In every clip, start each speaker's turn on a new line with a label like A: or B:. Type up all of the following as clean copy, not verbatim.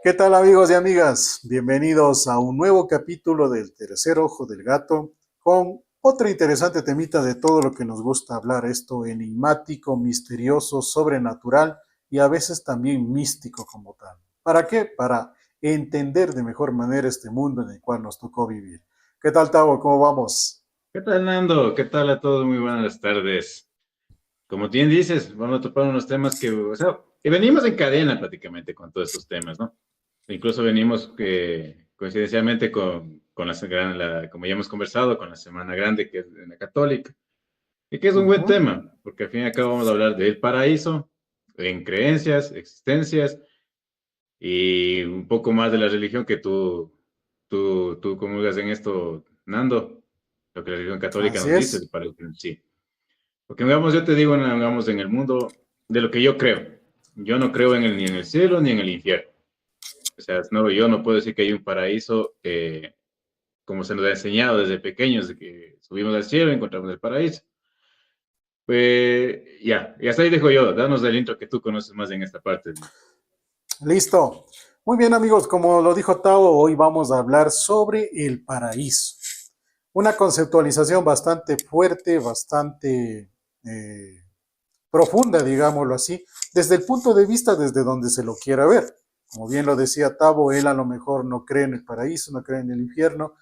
A: ¿Qué tal amigos y amigas? Bienvenidos a un nuevo capítulo del Tercer Ojo del Gato con otra interesante temita de todo lo que nos gusta hablar, esto enigmático, misterioso, sobrenatural y a veces también místico como tal. ¿Para qué? Para entender de mejor manera este mundo en el cual nos tocó vivir. ¿Qué tal, Tavo? ¿Cómo vamos?
B: ¿Qué tal, Nando? ¿Qué tal a todos? Muy buenas tardes. Como bien dices, vamos a topar unos temas que venimos en cadena prácticamente con todos estos temas, ¿no? Incluso venimos coincidencialmente con como ya hemos conversado, con la Semana Grande, que es en la Católica, y que es un buen
A: Ujú.
B: tema, porque al fin y al cabo vamos a hablar del paraíso, en creencias, existencias, y un poco más de la religión que tú comulgas en esto, Nando, lo que la religión católica
A: Así
B: nos dice,
A: es.
B: para el sí. Porque, digamos, yo te digo, digamos, en el mundo de lo que yo creo. Yo no creo ni en el cielo ni en el infierno. O sea, no, yo no puedo decir que hay un paraíso como se nos ha enseñado desde pequeños, de que subimos al cielo y encontramos el paraíso. Pues ya, y hasta ahí dejo yo. Danos el intro que tú conoces más en esta parte.
A: Listo. Muy bien amigos, como lo dijo Tavo, hoy vamos a hablar sobre el paraíso. Una conceptualización bastante fuerte, bastante profunda, digámoslo así, desde el punto de vista desde donde se lo quiera ver. Como bien lo decía Tavo, él a lo mejor no cree en el paraíso, no cree en el infierno,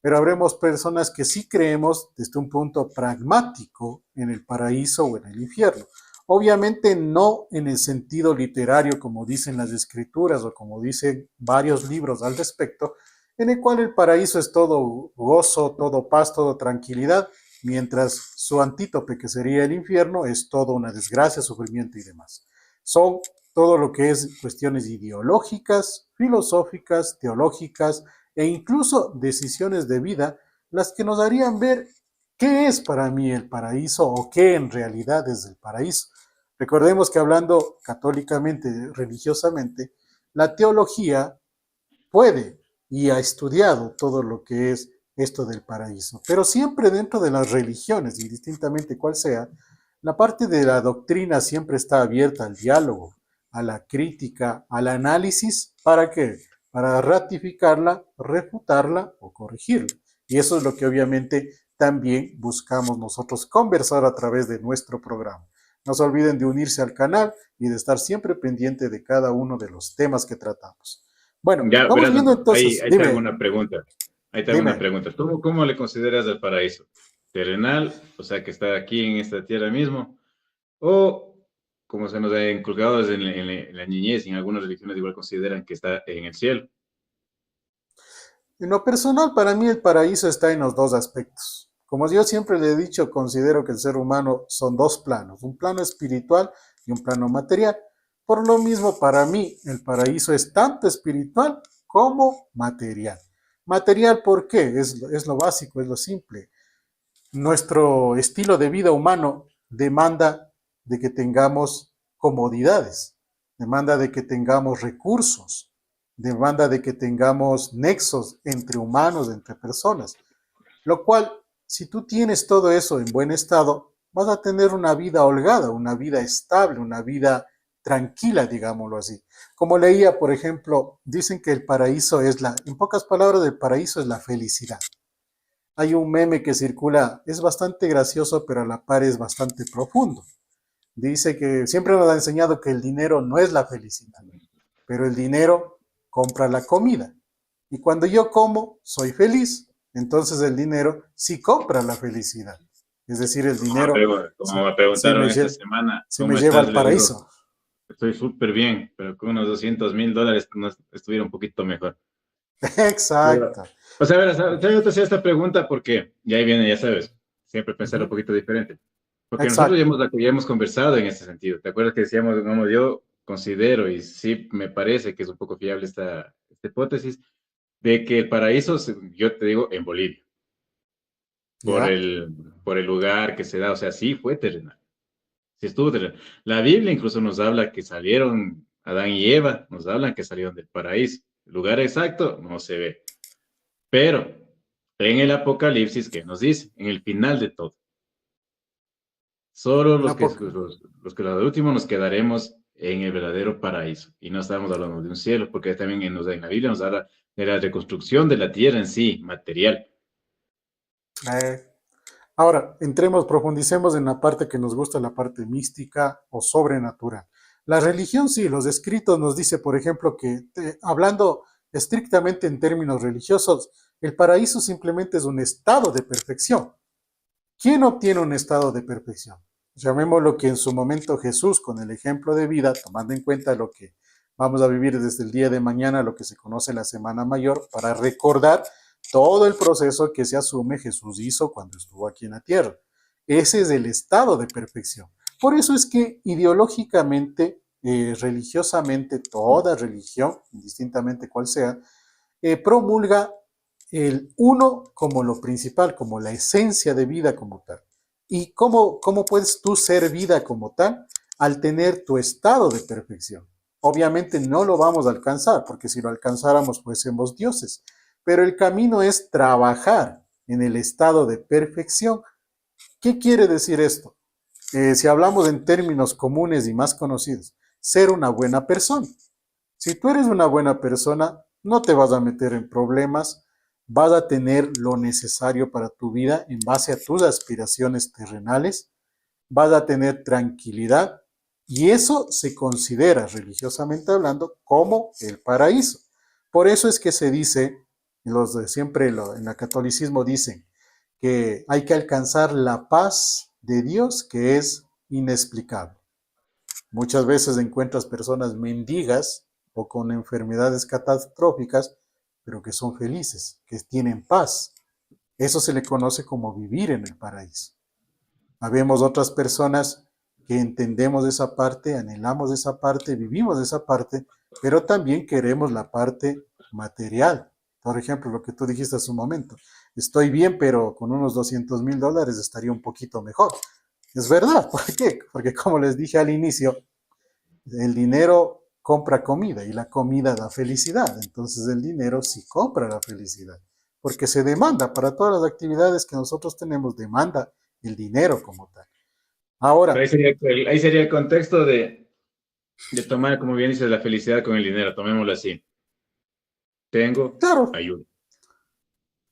A: pero habremos personas que sí creemos desde un punto pragmático en el paraíso o en el infierno. Obviamente no en el sentido literario como dicen las escrituras o como dicen varios libros al respecto, en el cual el paraíso es todo gozo, todo paz, todo tranquilidad, mientras su antítope, que sería el infierno, es todo una desgracia, sufrimiento y demás. Son todo lo que es cuestiones ideológicas, filosóficas, teológicas, e incluso decisiones de vida, las que nos harían ver qué es para mí el paraíso o qué en realidad es el paraíso. Recordemos que hablando católicamente, religiosamente, la teología puede y ha estudiado todo lo que es esto del paraíso, pero siempre dentro de las religiones, indistintamente cuál sea, la parte de la doctrina siempre está abierta al diálogo, a la crítica, al análisis. ¿Para qué? Para ratificarla, refutarla o corregirla. Y eso es lo que obviamente también buscamos nosotros conversar a través de nuestro programa. No se olviden de unirse al canal y de estar siempre pendiente de cada uno de los temas que tratamos. Bueno,
B: Ya,
A: vamos
B: verás,
A: viendo
B: Nando,
A: entonces,
B: ahí te hago
A: dime,
B: una pregunta. Ahí te hago una
A: dime.
B: pregunta. ¿Cómo le consideras el paraíso? ¿Terrenal? O sea, que está aquí en esta tierra mismo. O, como se nos ha inculcado desde en la niñez, y en algunas religiones igual consideran que está en el cielo.
A: En lo personal, para mí el paraíso está en los dos aspectos. Como yo siempre le he dicho, considero que el ser humano son dos planos, un plano espiritual y un plano material. Por lo mismo, para mí el paraíso es tanto espiritual como material. Material, ¿por qué? Es lo básico, es lo simple. Nuestro estilo de vida humano demanda de que tengamos comodidades, demanda de que tengamos recursos, demanda de que tengamos nexos entre humanos, entre personas, lo cual, si tú tienes todo eso en buen estado, vas a tener una vida holgada, una vida estable, una vida tranquila, digámoslo así. Como leía, por ejemplo, dicen que el paraíso es en pocas palabras, el paraíso es la felicidad. Hay un meme que circula, es bastante gracioso, pero a la par es bastante profundo. Dice que siempre nos ha enseñado que el dinero no es la felicidad, pero el dinero compra la comida. Y cuando yo como, soy feliz. Entonces el dinero sí compra la felicidad. Es decir, el dinero
B: Como
A: sí,
B: me
A: sí
B: preguntaron
A: me,
B: esta semana,
A: sí me
B: ¿cómo
A: lleva
B: estás?
A: al
B: Le digo,
A: paraíso.
B: estoy súper bien, pero con unos $200 estuviera un poquito mejor. Pero,
A: Exacto,
B: o sea, a ver, yo te hacía esta pregunta porque, y ahí viene, ya sabes, siempre pensar un poquito diferente. Porque nosotros
A: exacto.
B: ya hemos conversado en este sentido. ¿Te acuerdas que decíamos, digamos, yo considero, y sí me parece que es un poco fiable esta hipótesis, de que el paraíso, yo te digo, en Bolivia, por
A: ¿Ya?
B: el, por el lugar que se da, o sea, sí fue terrenal, sí estuvo terrenal. La Biblia incluso nos habla que salieron Adán y Eva, nos hablan que salieron del paraíso. El lugar exacto no se ve, pero en el Apocalipsis, ¿qué nos dice? En el final de todo. Solo
A: En la
B: los que al último nos quedaremos en el verdadero paraíso. Y no estamos hablando de un cielo, porque también en la Biblia nos habla de la reconstrucción de la tierra en sí, material.
A: Eh, Ahora, entremos, profundicemos en la parte que nos gusta, la parte mística o sobrenatural. La religión, sí, los escritos nos dice, por ejemplo, que hablando estrictamente en términos religiosos, el paraíso simplemente es un estado de perfección. ¿Quién obtiene un estado de perfección? Llamémoslo que en su momento Jesús, con el ejemplo de vida, tomando en cuenta lo que vamos a vivir desde el día de mañana, lo que se conoce la Semana Mayor, para recordar todo el proceso que se asume Jesús hizo cuando estuvo aquí en la tierra. Ese es el estado de perfección. Por eso es que ideológicamente, religiosamente, toda religión, indistintamente cuál sea, promulga el uno como lo principal, como la esencia de vida como tal. ¿Y cómo puedes tú ser vida como tal? Al tener tu estado de perfección. Obviamente no lo vamos a alcanzar, porque si lo alcanzáramos, pues somos dioses. Pero el camino es trabajar en el estado de perfección. ¿Qué quiere decir esto? Si hablamos en términos comunes y más conocidos, ser una buena persona. Si tú eres una buena persona, no te vas a meter en problemas, vas a tener lo necesario para tu vida en base a tus aspiraciones terrenales, vas a tener tranquilidad y eso se considera religiosamente hablando como el paraíso. Por eso es que se dice, los de siempre en el catolicismo dicen que hay que alcanzar la paz de Dios que es inexplicable. Muchas veces encuentras personas mendigas o con enfermedades catastróficas, pero que son felices, que tienen paz. Eso se le conoce como vivir en el paraíso. Habemos otras personas que entendemos esa parte, anhelamos esa parte, vivimos esa parte, pero también queremos la parte material. Por ejemplo, lo que tú dijiste hace un momento. Estoy bien, pero con unos $200,000 estaría un poquito mejor. Es verdad. ¿Por qué? Porque como les dije al inicio, el dinero compra comida y la comida da felicidad. Entonces el dinero sí compra la felicidad, porque se demanda para todas las actividades que nosotros tenemos, demanda el dinero como tal.
B: Pero
A: Ahora,
B: ahí sería el contexto de tomar, como bien dices, la felicidad con el dinero, tomémoslo así. Tengo,
A: claro,
B: ayuda.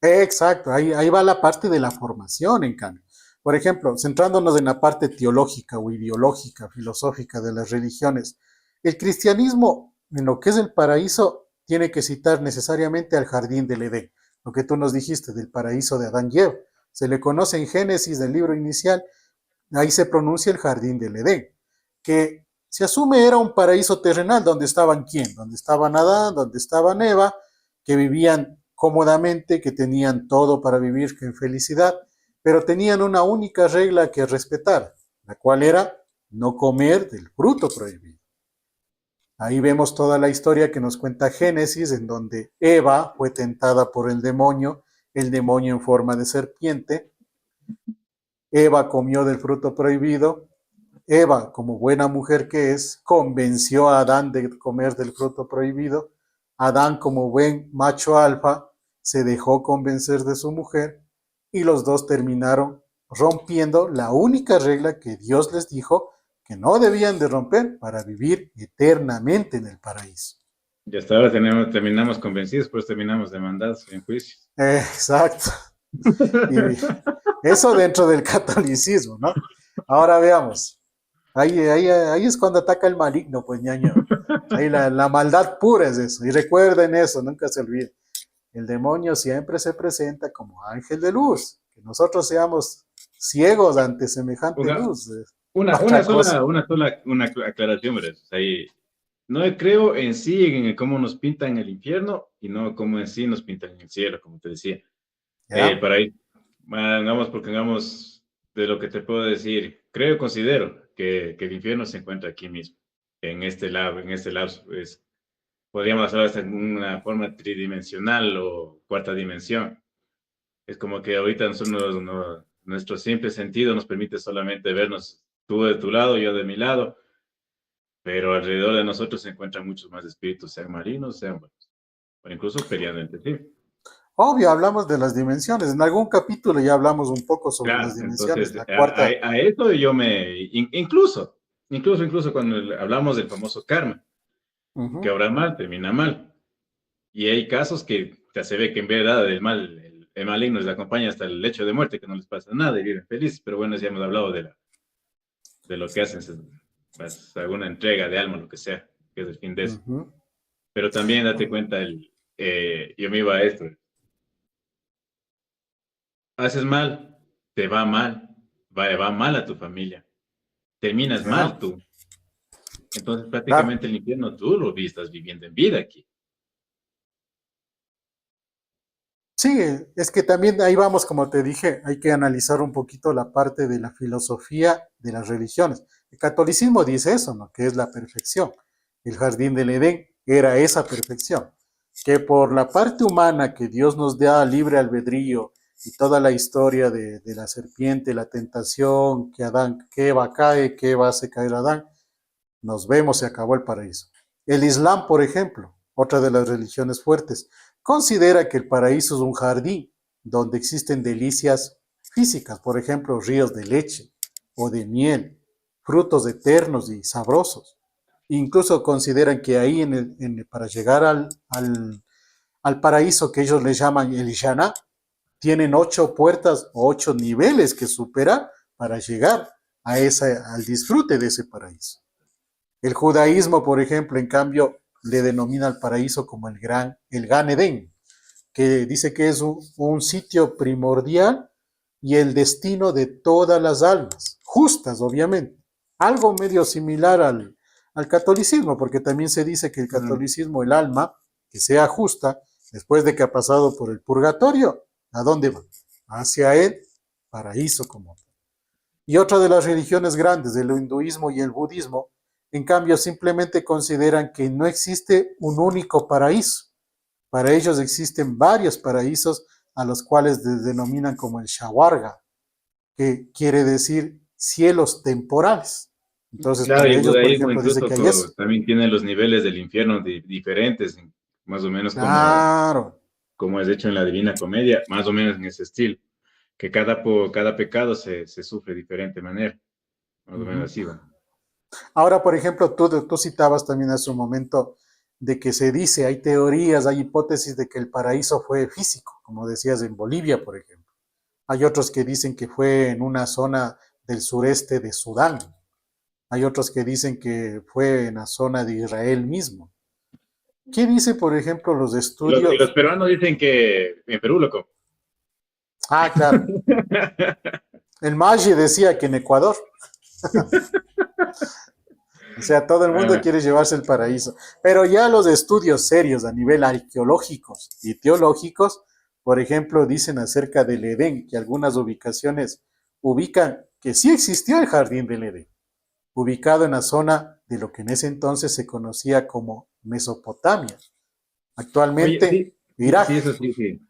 A: exacto, ahí va la parte de la formación, en cambio. Por ejemplo, centrándonos en la parte teológica o ideológica, filosófica de las religiones, el cristianismo, en lo que es el paraíso, tiene que citar necesariamente al jardín del Edén, lo que tú nos dijiste del paraíso de Adán y Eva. Se le conoce en Génesis del libro inicial, ahí se pronuncia el jardín del Edén, que se asume era un paraíso terrenal donde estaban quién, donde estaban Adán, donde estaban Eva, que vivían cómodamente, que tenían todo para vivir en felicidad, pero tenían una única regla que respetar, la cual era no comer del fruto prohibido. Ahí vemos toda la historia que nos cuenta Génesis, en donde Eva fue tentada por el demonio en forma de serpiente. Eva comió del fruto prohibido. Eva, como buena mujer que es, convenció a Adán de comer del fruto prohibido. Adán, como buen macho alfa, se dejó convencer de su mujer y los dos terminaron rompiendo la única regla que Dios les dijo que no debían de romper para vivir eternamente en el paraíso.
B: Y hasta ahora terminamos convencidos, pues terminamos demandados en juicios.
A: Exacto. Y eso dentro del catolicismo, ¿no? Ahora veamos. Ahí es cuando ataca el maligno, pues ñaño. Ahí la maldad pura es eso. Y recuerden eso, nunca se olviden. El demonio siempre se presenta como ángel de luz. Que nosotros seamos ciegos ante semejante
B: Una,
A: luz. Otra cosa.
B: una aclaración, ¿verdad? O sea, no creo en sí en cómo nos pintan el infierno y no cómo en sí nos pintan en el cielo, como te decía.
A: ¿Ya?
B: Para ir, hagamos porque hagamos de lo que te puedo decir. Creo, considero que el infierno se encuentra aquí mismo, en este lapso. Podríamos hablar hasta en una forma tridimensional o cuarta dimensión. Es como que ahorita nosotros, nuestro simple sentido nos permite solamente vernos tú de tu lado, yo de mi lado, pero alrededor de nosotros se encuentran muchos más espíritus, sean marinos, sean buenos, o incluso peleando entre sí.
A: Obvio, hablamos de las dimensiones. En algún capítulo ya hablamos un poco sobre las
B: Claro,
A: dimensiones.
B: entonces
A: La cuarta.
B: a eso yo incluso incluso cuando hablamos del famoso karma, que
A: Ujú.
B: obra mal, termina mal. Y hay casos que ya se ve que en verdad el maligno les acompaña hasta el lecho de muerte, que no les pasa nada y viven felices. Pero bueno, ya hemos hablado de lo que hacen, pues, alguna entrega de alma, lo que sea, que es el fin de eso.
A: Ujú.
B: Pero también date cuenta, yo me iba a esto, haces mal, te va mal a tu familia, terminas
A: Ya,
B: mal tú. Entonces
A: claro.
B: prácticamente el infierno tú lo estás viviendo en vida aquí.
A: Sí, es que también ahí vamos, como te dije, hay que analizar un poquito la parte de la filosofía de las religiones. El catolicismo dice eso, ¿no? Que es la perfección. El jardín del Edén era esa perfección. Que por la parte humana que Dios nos da libre albedrío y toda la historia de la serpiente, la tentación, que Adán, que Eva cae, que Eva hace caer a Adán, nos vemos, se acabó el paraíso. El Islam, por ejemplo, otra de las religiones fuertes, considera que el paraíso es un jardín donde existen delicias físicas, por ejemplo, ríos de leche o de miel, frutos eternos y sabrosos. Incluso consideran que ahí para llegar al paraíso que ellos le llaman el Jannah, tienen 8 puertas o 8 niveles que superar para llegar al disfrute de ese paraíso. El judaísmo, por ejemplo, en cambio, le denomina al paraíso como el Gan Edén, que dice que es un sitio primordial y el destino de todas las almas, justas, obviamente. Algo medio similar al catolicismo, porque también se dice que el
B: Mm.
A: catolicismo, el alma, que sea justa, después de que ha pasado por el purgatorio, ¿a dónde va? Hacia el paraíso como tal. Y otra de las religiones grandes, el hinduismo y el budismo, en cambio, simplemente consideran que no existe un único paraíso. Para ellos existen varios paraísos a los cuales denominan como el shawarga, que quiere decir cielos temporales. Entonces,
B: Claro, y
A: para
B: el
A: ellos, por
B: budaísmo
A: ejemplo, dice
B: incluso
A: que hay eso.
B: también tiene los niveles del infierno diferentes, más o menos
A: Claro.
B: como es hecho en la Divina Comedia, más o menos en ese estilo, que cada pecado se sufre de diferente manera, más o menos
A: Uh-huh.
B: así va.
A: Ahora, por ejemplo, tú citabas también hace un momento de que se dice, hay teorías, hay hipótesis de que el paraíso fue físico, como decías en Bolivia, por ejemplo. Hay otros que dicen que fue en una zona del sureste de Sudán. Hay otros que dicen que fue en la zona de Israel mismo. ¿Qué dice, por ejemplo, los
B: Y los
A: estudios?
B: peruanos dicen que en Perú, loco.
A: Ah, claro. El Maggi decía que en Ecuador. O sea, todo el mundo
B: Ah,
A: quiere llevarse el paraíso. Pero ya los estudios serios a nivel arqueológicos y teológicos, por ejemplo, dicen acerca del Edén, que algunas ubicaciones ubican que sí existió el jardín del Edén, ubicado en la zona de lo que en ese entonces se conocía como Mesopotamia,
B: oye,
A: actualmente
B: sí, sí,
A: Irak.
B: eso sí, sí.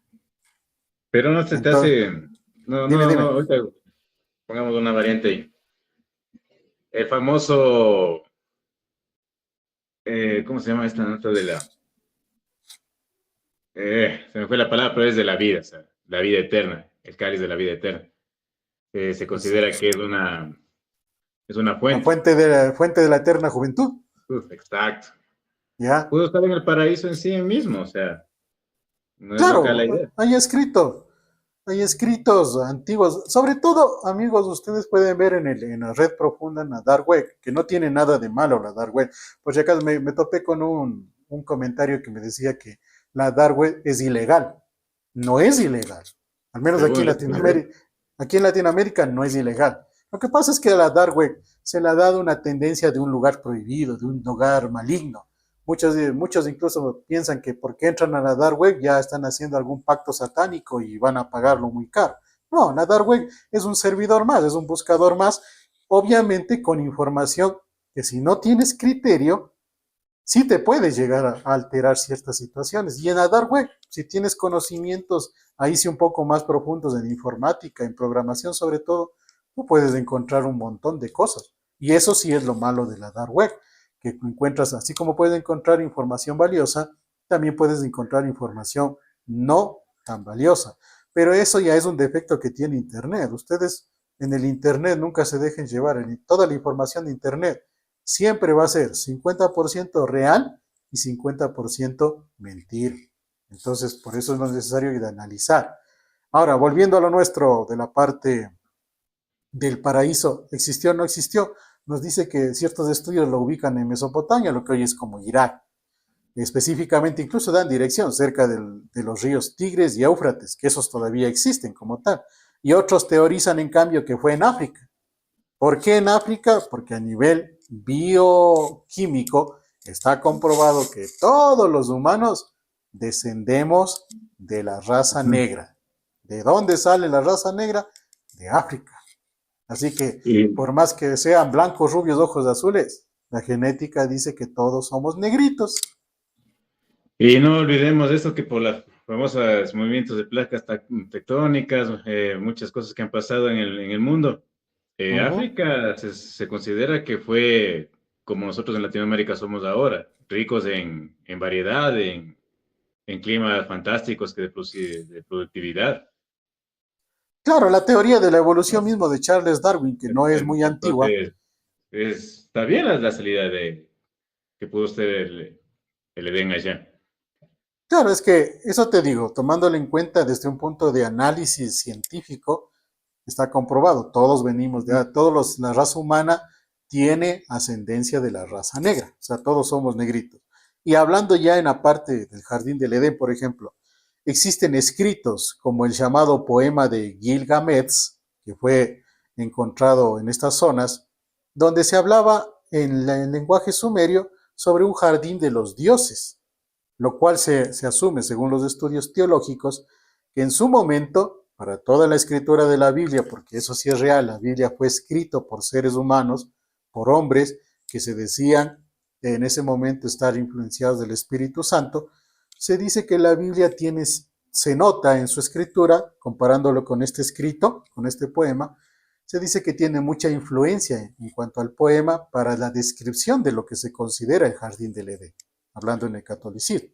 B: Pero no se te
A: Entonces,
B: hace, no,
A: dime,
B: no, no,
A: dime.
B: ahorita pongamos una variante ahí. El famoso, ¿cómo se llama esta nota de se me fue la palabra, pero es de la vida, o sea, la vida eterna, el cáliz de la vida eterna. Se considera que es una
A: La
B: fuente.
A: fuente de la eterna juventud,
B: Uf, exacto.
A: ¿ya?
B: Pudo estar en el paraíso en sí mismo, o sea, no es loca la
A: Claro,
B: idea.
A: hay escritos antiguos, sobre todo, amigos, ustedes pueden ver en la red profunda, en la Dark Web, que no tiene nada de malo la Dark Web. Por si acaso me topé con un comentario que me decía que la Dark Web es ilegal. No es ilegal, al menos
B: Según lo que me ve.
A: Aquí en Latinoamérica no es ilegal. Lo que pasa es que a la Dark Web se le ha dado una tendencia de un lugar prohibido, de un lugar maligno. Muchos incluso piensan que porque entran a la dark web ya están haciendo algún pacto satánico y van a pagarlo muy caro. No, la dark web es un servidor más, es un buscador más, obviamente con información que si no tienes criterio, sí te puede llegar a alterar ciertas situaciones. Y en la dark web, si tienes conocimientos ahí sí un poco más profundos en informática, en programación sobre todo, tú puedes encontrar un montón de cosas. Y eso sí es lo malo de la dark web, que encuentras, así como puedes encontrar información valiosa, también puedes encontrar información no tan valiosa. Pero eso ya es un defecto que tiene Internet. Ustedes en el Internet, nunca se dejen llevar. Toda la información de Internet siempre va a ser 50% real y 50% mentir. Entonces, por eso es lo necesario de analizar. Ahora, volviendo a lo nuestro de la parte del paraíso, ¿existió o no existió? Nos dice que ciertos estudios lo ubican en Mesopotamia, lo que hoy es como Irak. Específicamente, incluso dan dirección cerca de los ríos Tigres y Éufrates, que esos todavía existen como tal. Y otros teorizan, en cambio, que fue en África. ¿Por qué en África? Porque a nivel bioquímico está comprobado que todos los humanos descendemos de la raza negra. ¿De dónde sale la raza negra? De África. Así que,
B: Y,
A: por más que sean blancos, rubios, ojos azules, la genética dice que todos somos negritos.
B: y no olvidemos eso que por las famosas movimientos de placas tectónicas, muchas cosas que han pasado en el mundo,
A: Ujú.
B: África se considera que fue como nosotros en Latinoamérica somos ahora, ricos en variedad, en climas fantásticos que de productividad.
A: Claro, la teoría de la evolución mismo de Charles Darwin, que no es muy antigua.
B: Entonces, está bien la salida que pudo ser el Edén allá.
A: Claro, es que eso te digo, tomándolo en cuenta desde un punto de análisis científico, está comprobado, todos venimos de, la raza humana tiene ascendencia de la raza negra, o sea, todos somos negritos. Y hablando ya en la parte del Jardín del Edén, por ejemplo, existen escritos como el llamado poema de Gilgamesh, que fue encontrado en estas zonas, donde se hablaba en el lenguaje sumerio sobre un jardín de los dioses, lo cual se asume, según los estudios teológicos, que en su momento, para toda la escritura de la Biblia, porque eso sí es real, la Biblia fue escrito por seres humanos, por hombres que se decían en ese momento estar influenciados del Espíritu Santo, se dice que la Biblia tiene, se nota en su escritura, comparándolo con este escrito, con este poema, se dice que tiene mucha influencia en cuanto al poema para la descripción de lo que se considera el jardín del Edén, hablando en el catolicismo.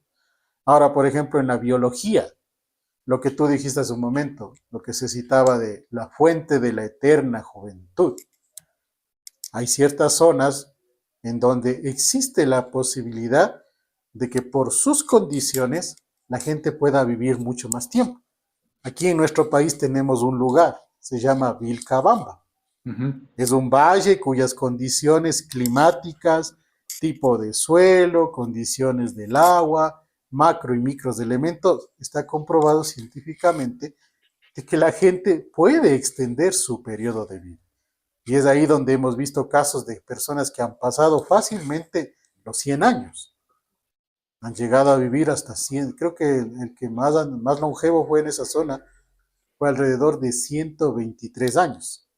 A: Ahora, por ejemplo, en la biología, lo que tú dijiste hace un momento, lo que se citaba de la fuente de la eterna juventud. Hay ciertas zonas en donde existe la posibilidad de que por sus condiciones la gente pueda vivir mucho más tiempo. Aquí en nuestro país tenemos un lugar, se llama Vilcabamba.
B: Ujú.
A: Es un valle cuyas condiciones climáticas, tipo de suelo, condiciones del agua, macro y micros de elementos, está comprobado científicamente de que la gente puede extender su periodo de vida. Y es ahí donde hemos visto casos de personas que han pasado fácilmente los 100 años. Han llegado a vivir hasta 100. Creo que el que más longevo fue en esa zona fue alrededor de 123 años.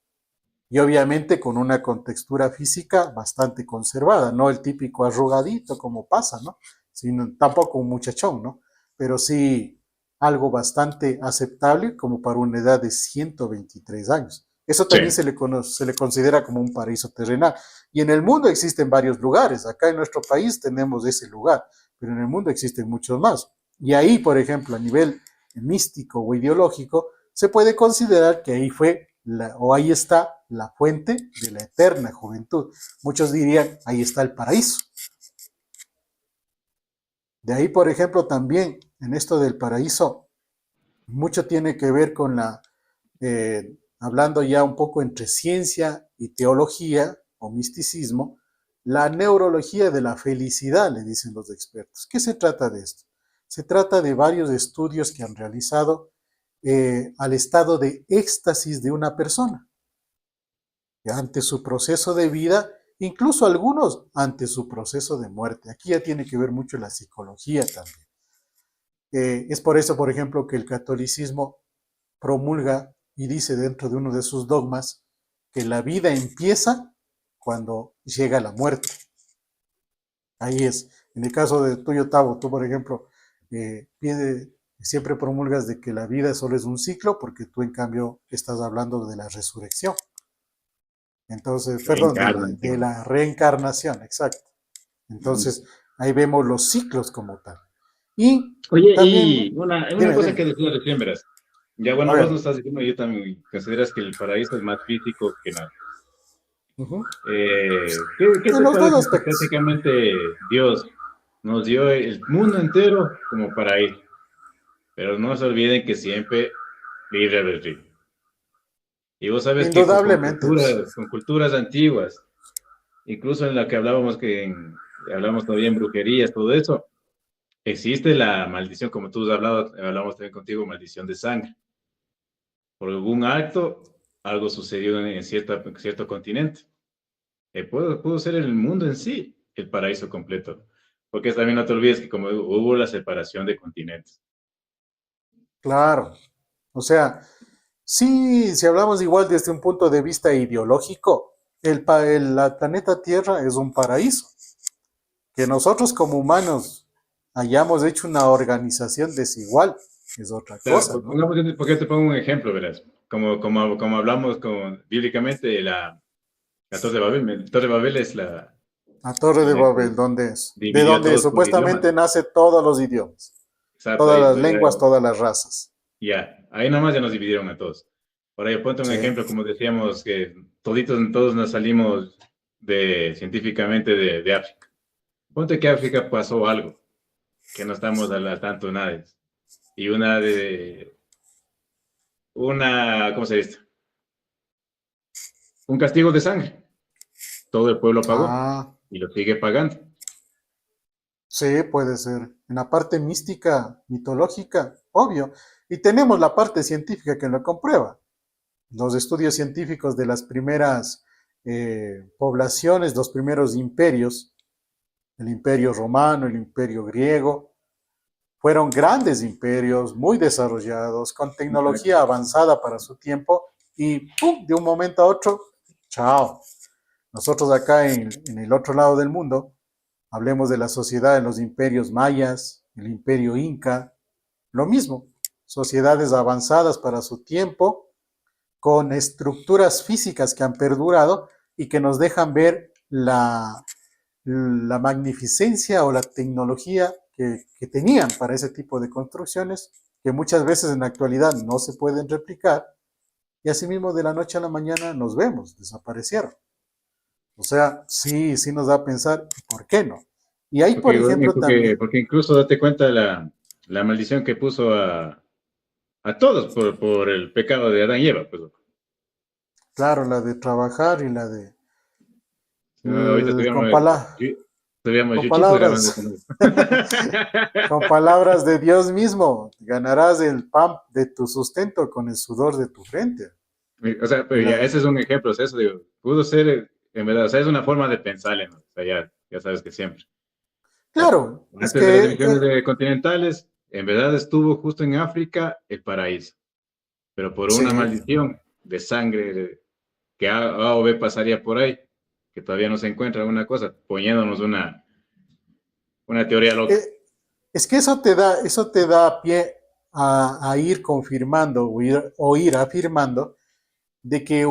A: Y obviamente con una contextura física bastante conservada, no el típico arrugadito como pasa, ¿no? Sino, tampoco un muchachón, ¿no? Pero sí algo bastante aceptable como para una edad de 123 años. Eso
B: Sí.
A: también se le considera como un paraíso terrenal. Y en el mundo existen varios lugares. Acá en nuestro país tenemos ese lugar, pero en el mundo existen muchos más. Y ahí, por ejemplo, a nivel místico o ideológico, se puede considerar que ahí fue o ahí está la fuente de la eterna juventud. Muchos dirían, ahí está el paraíso. De ahí, por ejemplo, también en esto del paraíso, mucho tiene que ver con hablando ya un poco entre ciencia y teología o misticismo, la neurología de la felicidad, le dicen los expertos. ¿Qué se trata de esto? Se trata de varios estudios que han realizado al estado de éxtasis de una persona ante su proceso de vida, incluso algunos ante su proceso de muerte. Aquí ya tiene que ver mucho la psicología también. Es por eso, por ejemplo, que el catolicismo promulga y dice dentro de uno de sus dogmas que la vida empieza cuando llega la muerte. Ahí es. En el caso de tuyo, Tavo, tú, por ejemplo, siempre promulgas de que la vida solo es un ciclo porque tú, en cambio, estás hablando de la resurrección. Entonces, perdón,
B: Reencarnan.
A: de la reencarnación, exacto. Entonces, ahí vemos los ciclos como tal. Y
B: Oye,
A: también,
B: y una
A: dime,
B: cosa
A: dime.
B: que decía recién, verás. Ya,
A: A
B: bueno, vos
A: ver,
B: lo estás diciendo, yo también consideras que el paraíso es más físico que nada.
A: ujú,
B: ¿Qué
A: en
B: te
A: los dos
B: parece que
A: aspectos.
B: prácticamente Dios nos dio el mundo entero como paraíso? Pero no se olviden que siempre libre albedrío. Y vos sabes que
A: Indudablemente.
B: con culturas antiguas, incluso en la que hablábamos hablamos todavía en brujerías, todo eso, existe la maldición, como tú has hablado, hablamos también contigo, maldición de sangre. Por algún acto, algo sucedió en cierto continente. Pudo ser el mundo en sí el paraíso completo. Porque también no te olvides que como hubo la separación de continentes.
A: Claro. O sea, sí, si hablamos igual desde un punto de vista ideológico, la planeta Tierra es un paraíso. Que nosotros como humanos hayamos hecho una organización desigual es otra
B: Claro,
A: cosa, ¿no?
B: pongamos, porque te pongo un ejemplo, verás. Como hablamos bíblicamente, la Torre de Babel. La Torre de Babel es
A: La Torre de
B: la
A: Babel,
B: que
A: ¿dónde es? De
B: dividió a
A: donde
B: todos por idiomas.
A: supuestamente nace todos los idiomas,
B: Exacto,
A: todas
B: ahí,
A: las lenguas, todas las razas.
B: ya, ahí nomás ya nos dividieron a todos. Por ahí ponte un
A: Sí,
B: ejemplo, como decíamos, que todos nos salimos científicamente de África. Ponte que África pasó algo, que no estamos al tanto de nadie. Y ¿cómo se dice? Un castigo de sangre. Todo el pueblo pagó
A: ah,
B: y lo sigue pagando.
A: sí, puede ser. En la parte mística, mitológica, obvio. Y tenemos la parte científica que lo comprueba. Los estudios científicos de las primeras poblaciones, los primeros imperios, el imperio romano, el imperio griego, fueron grandes imperios, muy desarrollados, con
B: Exacto.
A: tecnología avanzada para su tiempo y ¡pum! De un momento a otro, chao. Nosotros acá en el otro lado del mundo, hablemos de la sociedad de los imperios mayas, el imperio inca, lo mismo, sociedades avanzadas para su tiempo, con estructuras físicas que han perdurado y que nos dejan ver la magnificencia o la tecnología que tenían para ese tipo de construcciones, que muchas veces en la actualidad no se pueden replicar, y asimismo de la noche a la mañana nos vemos, desaparecieron. O sea, sí, sí nos da a pensar, ¿por qué no? Y hay, por
B: Porque,
A: ejemplo, también,
B: porque incluso date cuenta la maldición que puso a todos por el pecado de Adán y Eva. Pues,
A: claro, la de trabajar y la de,
B: ahorita
A: con,
B: tuviéramos
A: con
B: yuchitos grabando
A: palabras,
B: ese número.
A: con palabras de Dios mismo, ganarás el pan de tu sustento con el sudor de tu frente.
B: O sea,
A: Y
B: pero ya,
A: la,
B: ese es un ejemplo, o sea, eso digo, pudo ser, en verdad, o sea, es una forma de pensarle, ¿no? O sea, ya sabes que siempre. O sea,
A: claro, es
B: antes de las
A: que
B: divisiones continentales, en verdad estuvo justo en África el paraíso, pero por una
A: sí,
B: maldición de sangre que A o B pasaría por ahí, que todavía no se encuentra una cosa, poniéndonos una teoría loca.
A: eh, es que eso te da pie a ir confirmando o ir afirmando de que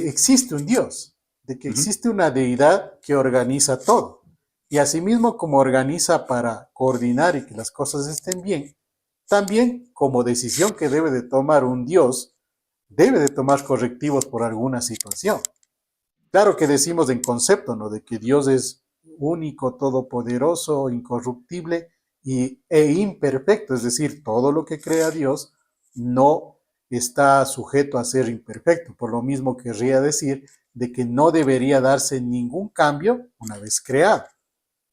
A: existe un Dios, de que
B: Ujú.
A: existe una deidad que organiza todo. Y asimismo como organiza para coordinar y que las cosas estén bien, también como decisión que debe de tomar un Dios, debe de tomar correctivos por alguna situación. Claro que decimos en concepto, ¿no? De que Dios es único, todopoderoso, incorruptible e imperfecto, es decir, todo lo que crea Dios no está sujeto a ser imperfecto. Por lo mismo querría decir de que no debería darse ningún cambio una vez creado.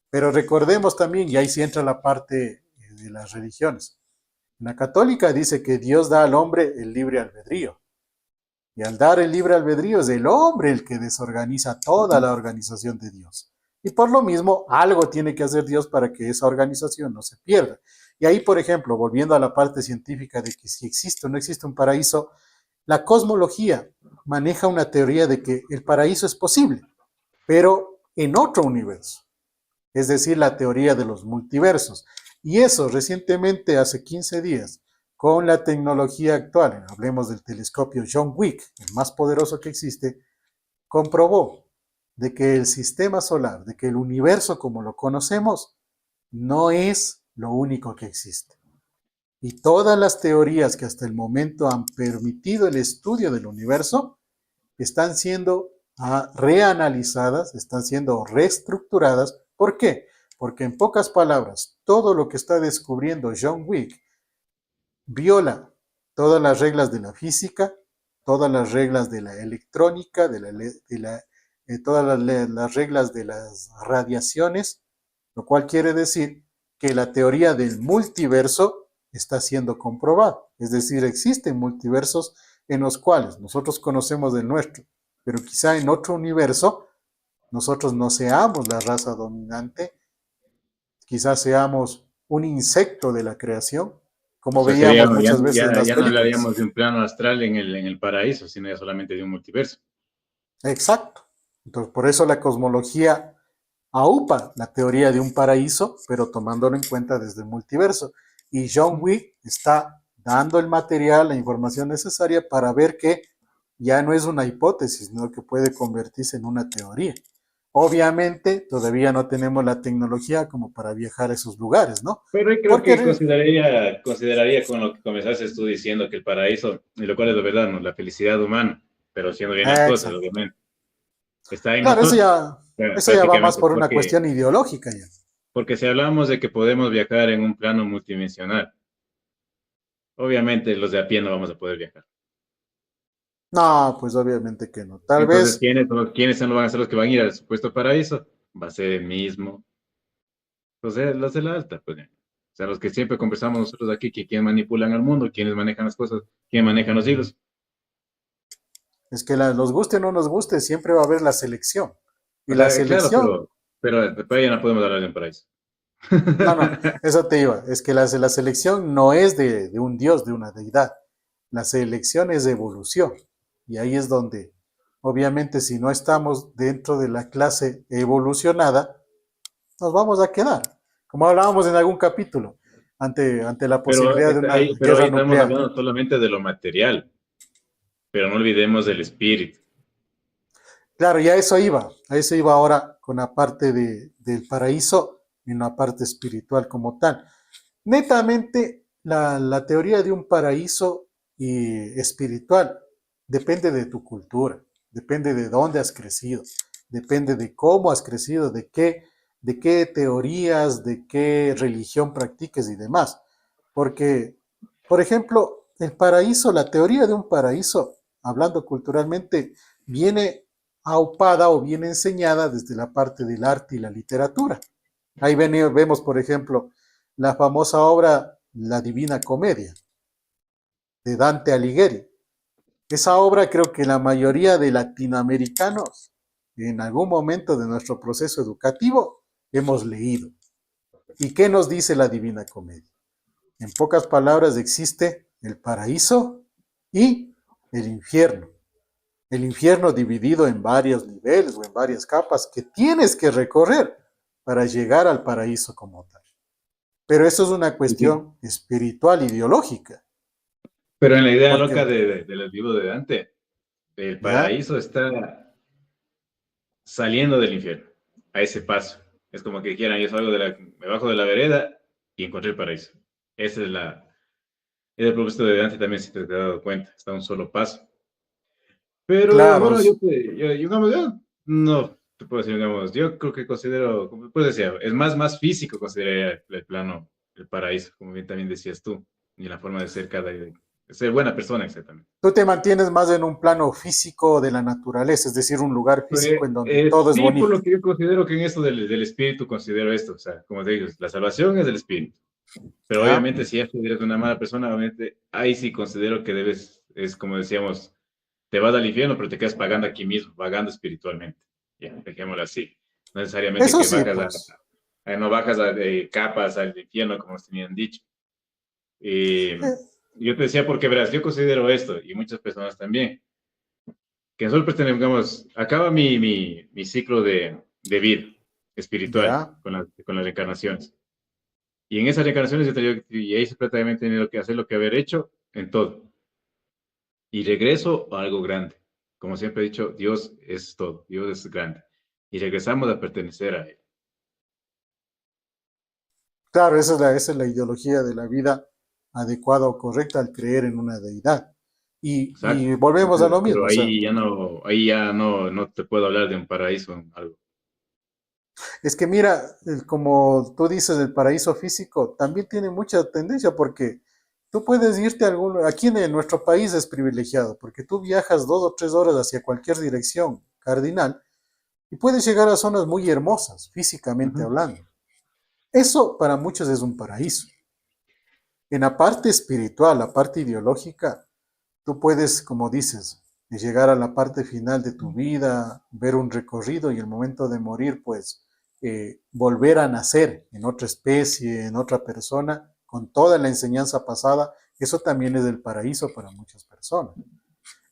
A: Pero recordemos también, y ahí sí entra la parte de las religiones. La católica dice que Dios da al hombre el libre albedrío. Y al dar el libre albedrío es el hombre el que desorganiza toda la organización de Dios. Y por lo mismo, algo tiene que hacer Dios para que esa organización no se pierda. Y ahí, por ejemplo, volviendo a la parte científica de que si existe o no existe un paraíso, la cosmología maneja una teoría de que el paraíso es posible, pero en otro universo, es decir, la teoría de los multiversos. Y eso recientemente, hace 15 días, con la tecnología actual, hablemos del telescopio John Wick, el más poderoso que existe, comprobó de que el sistema solar, de que el universo como lo conocemos, no es lo único que existe. Y todas las teorías que hasta el momento han permitido el estudio del universo están siendo reanalizadas, están siendo reestructuradas. ¿Por qué? Porque en pocas palabras, todo lo que está descubriendo John Wick viola todas las reglas de la física, todas las reglas de la electrónica, todas las reglas de las radiaciones, lo cual quiere decir que la teoría del multiverso está siendo comprobada. Es decir, existen multiversos en los cuales nosotros conocemos del nuestro, pero quizá en otro universo nosotros no seamos la raza dominante, quizás seamos un insecto de la creación,
B: O
A: como
B: sea, sería,
A: veíamos muchas veces en las
B: ya no
A: películas.
B: hablaríamos de un plano astral en el paraíso, sino ya solamente de un multiverso.
A: Exacto. Entonces, por eso la cosmología aupa la teoría de un paraíso, pero tomándolo en cuenta desde el multiverso. Y John Wick está dando el material, la información necesaria para ver que ya no es una hipótesis, sino que puede convertirse en una teoría. Obviamente, todavía no tenemos la tecnología como para viajar a esos lugares, ¿no?
B: Pero ahí creo que
A: Porque,
B: consideraría con lo que comenzaste tú diciendo, que el paraíso, y lo cual es de verdad, ¿no? La felicidad humana, pero haciendo bien las cosas,
A: exacto.
B: obviamente, está en
A: Claro,
B: nosotros,
A: eso ya va más
B: prácticamente,
A: por una cuestión ideológica ya.
B: porque si hablamos de que podemos viajar en un plano multidimensional, obviamente los de a pie no vamos a poder viajar.
A: No, pues obviamente que no. Tal
B: Entonces,
A: vez,
B: ¿quiénes van a ser los que van a ir al supuesto paraíso? Va a ser el mismo, los de la alta, pues. O sea, los que siempre conversamos nosotros aquí, que quién manipulan al mundo, quiénes manejan las cosas, quién manejan los hilos.
A: es que nos guste o no nos guste, siempre va a haber la selección. Y
B: O
A: la
B: sea, claro,
A: selección,
B: pero ya no podemos hablar de un paraíso.
A: no, no, eso te iba, es que la selección no es de un dios, de una deidad. La selección es de evolución. Y ahí es donde, obviamente, si no estamos dentro de la clase evolucionada, nos vamos a quedar. Como hablábamos en algún capítulo, ante la posibilidad de una
B: Pero ahí
A: guerra
B: estamos
A: nuclear.
B: hablando solamente de lo material, pero no olvidemos del espíritu.
A: Claro, y a eso iba ahora con la parte del paraíso y una parte espiritual como tal. Netamente, la teoría de un paraíso espiritual depende de tu cultura, depende de dónde has crecido, depende de cómo has crecido, de qué teorías, de qué religión practiques y demás. Porque, por ejemplo, el paraíso, la teoría de un paraíso, hablando culturalmente, viene aupada o viene enseñada desde la parte del arte y la literatura. Ahí vemos, por ejemplo, la famosa obra La Divina Comedia de Dante Alighieri. Esa obra creo que la mayoría de latinoamericanos en algún momento de nuestro proceso educativo hemos leído. ¿Y qué nos dice la Divina Comedia? En pocas palabras, existe el paraíso y el infierno. El infierno dividido en varios niveles o en varias capas que tienes que recorrer para llegar al paraíso como tal. Pero eso es una
B: Sí, sí.
A: cuestión espiritual, ideológica,
B: Pero en la idea
A: porque,
B: loca del libro de Dante, el
A: ¿ya?
B: paraíso está saliendo del infierno, a ese paso. Es como que quieran, yo salgo me bajo de la vereda y encontré el paraíso. Esa es el propósito de Dante también, si te has dado cuenta, está a un solo paso. Pero
A: Claro,
B: bueno, digamos, yo no te puedo decir, digamos, yo creo que considero, como puedes decir, es más físico considerar el plano, el paraíso, como bien también decías tú, y la forma de ser de ser buena persona, exactamente.
A: tú te mantienes más en un plano físico de la naturaleza, es decir, un lugar físico en donde todo es
B: Sí, por
A: bonito.
B: lo que yo considero que en esto del espíritu considero esto, o sea, como te digo, la salvación es del espíritu, pero
A: ¿Ya?
B: obviamente si eres una mala persona, obviamente ahí sí considero que es como decíamos, te vas al infierno, pero te quedas pagando aquí mismo, pagando espiritualmente. Ya, dejémoslo así. No necesariamente
A: Eso
B: que
A: sí, pues.
B: no bajas de capas al infierno, como os tenían dicho. Y
A: Eh,
B: yo te decía, porque verás, yo considero esto, y muchas personas también, que nosotros tenemos, acaba mi ciclo de vida espiritual
A: ya.
B: con las reencarnaciones. Y en esas reencarnaciones yo te digo, y ahí prácticamente tenido que hacer lo que haber hecho en todo. Y regreso a algo grande. Como siempre he dicho, Dios es todo, Dios es grande. Y regresamos a pertenecer a Él.
A: Claro, esa es la ideología de la vida adecuada o correcta al creer en una deidad.
B: Exacto.
A: Y volvemos a lo
B: Pero
A: mismo, o sea,
B: ahí ya no, no te puedo hablar de un paraíso, algo.
A: es que mira, como tú dices, el paraíso físico también tiene mucha tendencia porque tú puedes irte a algún, aquí en nuestro país es privilegiado, porque tú viajas 2 o 3 horas hacia cualquier dirección cardinal y puedes llegar a zonas muy hermosas, físicamente
B: Ujú.
A: hablando. Eso para muchos es un paraíso. En la parte espiritual, la parte ideológica, tú puedes, como dices, llegar a la parte final de tu vida, ver un recorrido y el momento de morir, pues volver a nacer en otra especie, en otra persona, con toda la enseñanza pasada, eso también es el paraíso para muchas personas.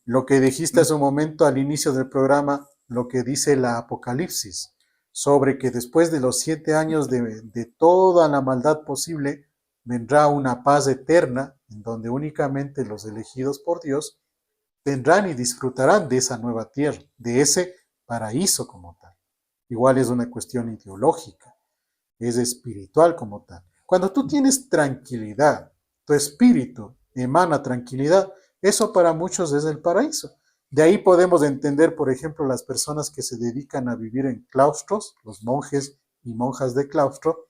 A: Lo que dijiste hace un momento al inicio del programa, lo que dice la Apocalipsis, sobre que después de los 7 años de toda la maldad posible, vendrá una paz eterna, en donde únicamente los elegidos por Dios vendrán y disfrutarán de esa nueva tierra, de ese paraíso como tal. Igual es una cuestión ideológica, es espiritual como tal. Cuando tú tienes tranquilidad, tu espíritu emana tranquilidad, eso para muchos es el paraíso. De ahí podemos entender, por ejemplo, las personas que se dedican a vivir en claustros, los monjes y monjas de claustro.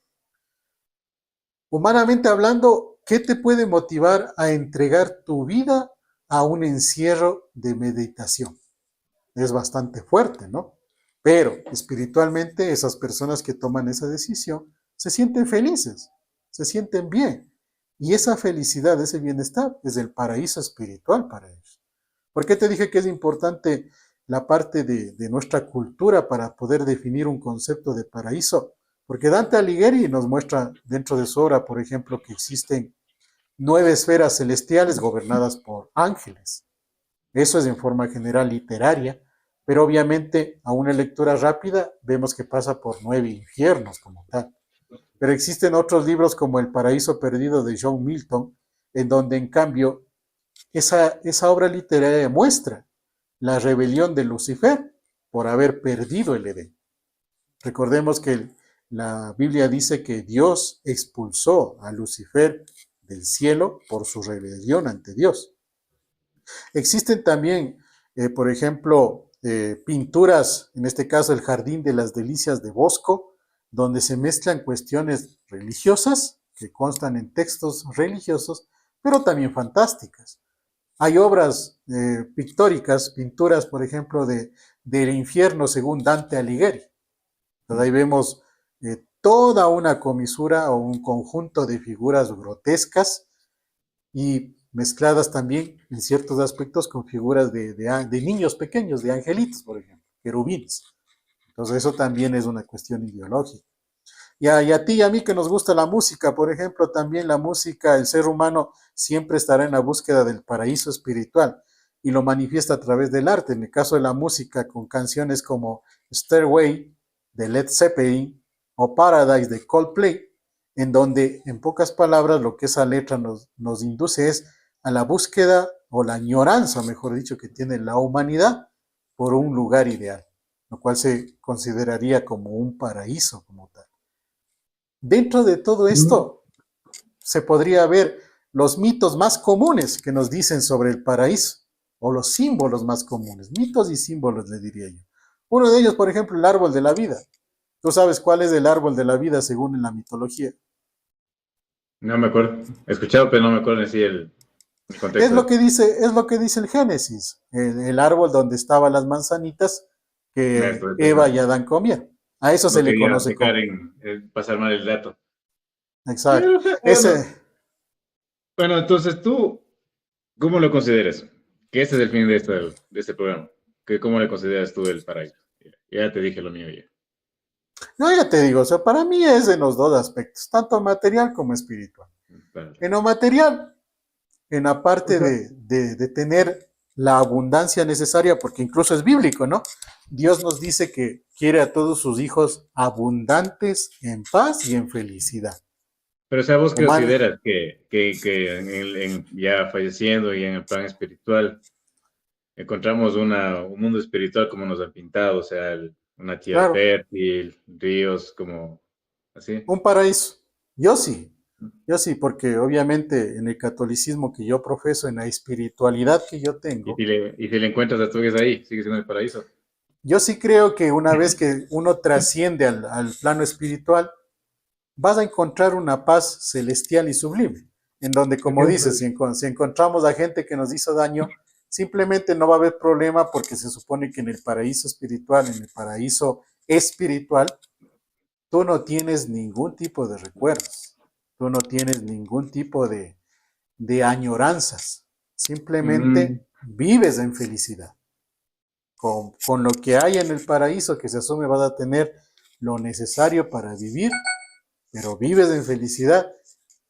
A: Humanamente hablando, ¿qué te puede motivar a entregar tu vida a un encierro de meditación? Es bastante fuerte, ¿no? Pero espiritualmente esas personas que toman esa decisión se sienten felices, se sienten bien. Y esa felicidad, ese bienestar es el paraíso espiritual para ellos. ¿Por qué te dije que es importante la parte de nuestra cultura para poder definir un concepto de paraíso? Porque Dante Alighieri nos muestra dentro de su obra, por ejemplo, que existen 9 esferas celestiales gobernadas por ángeles. Eso es en forma general literaria, pero obviamente a una lectura rápida vemos que pasa por 9 infiernos como tal. Pero existen otros libros como El paraíso perdido de John Milton, en donde en cambio esa obra literaria muestra la rebelión de Lucifer por haber perdido el Edén. Recordemos que la Biblia dice que Dios expulsó a Lucifer del cielo por su rebelión ante Dios. Existen también, por ejemplo, pinturas, en este caso el Jardín de las Delicias de Bosco, donde se mezclan cuestiones religiosas, que constan en textos religiosos, pero también fantásticas. Hay obras pictóricas, pinturas, por ejemplo, del infierno según Dante Alighieri. Entonces ahí vemos toda una comisura o un conjunto de figuras grotescas y mezcladas también en ciertos aspectos con figuras de niños pequeños, de angelitos, por ejemplo, querubines. Entonces eso también es una cuestión ideológica. Y a ti y a mí que nos gusta la música, por ejemplo, también la música, el ser humano siempre estará en la búsqueda del paraíso espiritual y lo manifiesta a través del arte. En el caso de la música, con canciones como Stairway de Led Zeppelin o Paradise de Coldplay, en donde, en pocas palabras, lo que esa letra nos induce es a la búsqueda o la añoranza, mejor dicho, que tiene la humanidad por un lugar ideal, lo cual se consideraría como un paraíso como tal. Dentro de todo esto se podría ver los mitos más comunes que nos dicen sobre el paraíso, o los símbolos más comunes, mitos y símbolos le diría yo. Uno de ellos, por ejemplo, el árbol de la vida. ¿Tú sabes cuál es el árbol de la vida según en la mitología?
B: No me acuerdo. He escuchado, pero no me acuerdo en sí el
A: Es
B: contexto.
A: lo que dice, es lo que dice el Génesis, el árbol donde estaban las manzanitas
B: Esto,
A: que Eva y
B: no,
A: Adán comían. A eso se
B: no
A: le
B: quería
A: conoce
B: pecar
A: como.
B: en pasar mal el dato.
A: Exacto.
B: Pero, bueno,
A: Ese,
B: bueno, entonces tú, ¿cómo lo consideras? Que este es el fin de este programa. ¿Cómo le consideras tú el paraíso? Ya te dije lo mío ya.
A: yo ya te digo, o sea, para mí es en los dos aspectos, tanto material como espiritual.
B: Vale.
A: En lo material, en la
B: O
A: parte
B: sea,
A: de tener la abundancia necesaria, porque incluso es bíblico, ¿no? Dios nos dice que quiere a todos sus hijos abundantes en paz y en felicidad.
B: pero o sea, ¿vos qué
A: Humano,
B: consideras que ya falleciendo y en el plan espiritual encontramos un mundo espiritual como nos han pintado? O sea, una tierra
A: claro,
B: fértil, ríos, como así.
A: un paraíso. Yo sí. Yo sí, porque obviamente en el catolicismo que yo profeso, en la espiritualidad que yo tengo,
B: Y si le encuentras a tu ex ahí, sigue siendo el paraíso.
A: yo sí creo que una vez que uno trasciende al plano espiritual, vas a encontrar una paz celestial y sublime, en donde,
B: Es
A: como
B: que
A: dices, si encontramos a gente que nos hizo daño, simplemente no va a haber problema porque se supone que en el paraíso espiritual, en el paraíso espiritual, tú no tienes ningún tipo de recuerdos, tú no tienes ningún tipo de añoranzas,
B: mm,
A: simplemente vives en felicidad. Con lo que hay en el paraíso que se asume vas a tener lo necesario para vivir, pero vives en felicidad.